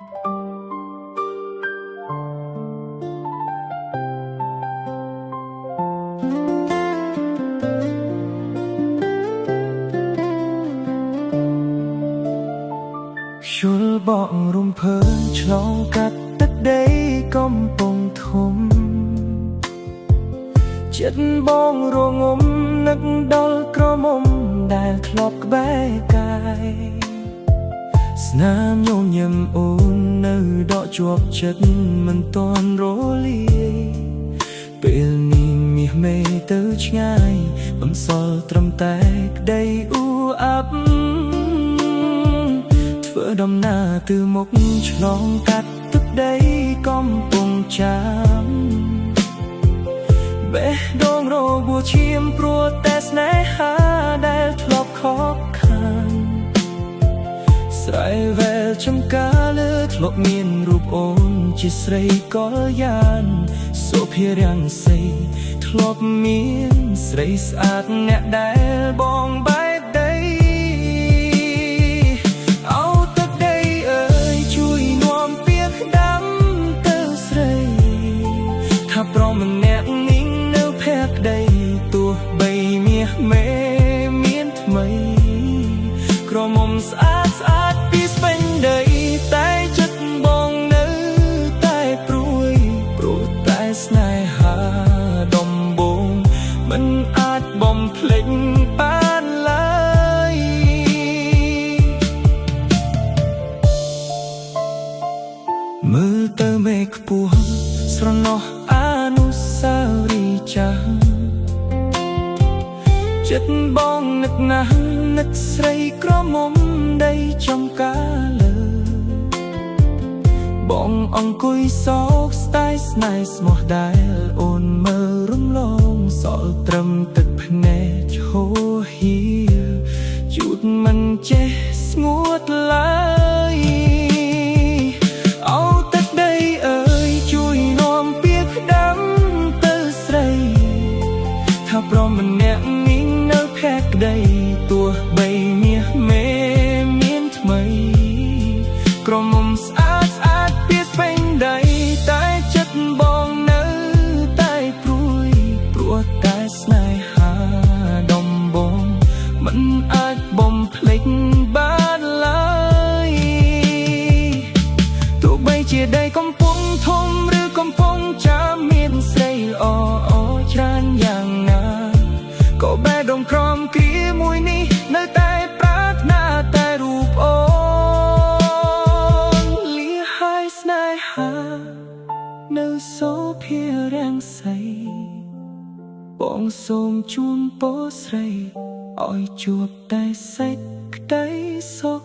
យល់បករំភើបឆ្លងកាត់ទឹកដីកំពង់ធំចិត្តបងរងំនឹកដល់ក្រមុំដែលធ្លាប់ក្បែរកាយស្នាមញញឹមអូននៅដកជាប់ចិត្តមិនទាន់រលាយពេលនេះមាសមេទៅឆ្ងាយបំសល់ត្រឹមតែក្តីអ៊ូអាប់ធ្វើដំណើរទៅមុខឆ្លងកាត់ទឹកដីកំពង់ចាមបេះដូងរបួសឈាមព្រោះតែស្នេហាដែលធ្លាប់ខកខានស្រែវែលចំការលើធ្លាប់មានរូបអូនជាស្រីកលយានសុភារាំងសីធ្លាប់មានស្រីស្អាតអ្នកដែលបងបែកដីព្រមម្នាក់នាងនៅភក្តីទោះបីមាសមេមានថ្មីក្រមុំស្អាតស្អាតពីស្ពេញដីតែចិត្តបងនៅតែព្រួយព្រោះតែស្នេហាដំបូងមិនអាចបំភ្លេចបានឡើយមើលទៅមេឃខ្ពស់ស្រណោះសារីចាស់ចិត្តបងនឹកណាស់នឹកស្រីក្រមុំដីចំការលើបងអង្គុយសោកស្ដាយស្នេហ៍ស្មោះដែលអូនមើលរំលងសល់ត្រឹមទឹកភ្នែកហូរហៀជូតមិនចេះស្ងួតឡើយព្រមម្នាក់នាងនៅភក្តីទោះបីមាសមេមានថ្មីក្រមុំស្អាតស្អាតពីស្ពេញដីតែចិត្តបងនៅតែព្រួយព្រោះតែស្នេហាដំបូងមិនអាចបំភ្លេចបានឡើយទោះបីជាដីកំពុងធំឬកំពុងចាំមានស្រីល្អច្រើនយ៉ាងណាក៏បេះដូងក្រំគ្រាមួយនេះនៅតែប្រាថ្នាតែរូបអូនលាហើយស្នេហានៅសូភារាំងសីបងសូមជូនពរស្រីឲ្យជួបតែសេចក្តីសុខ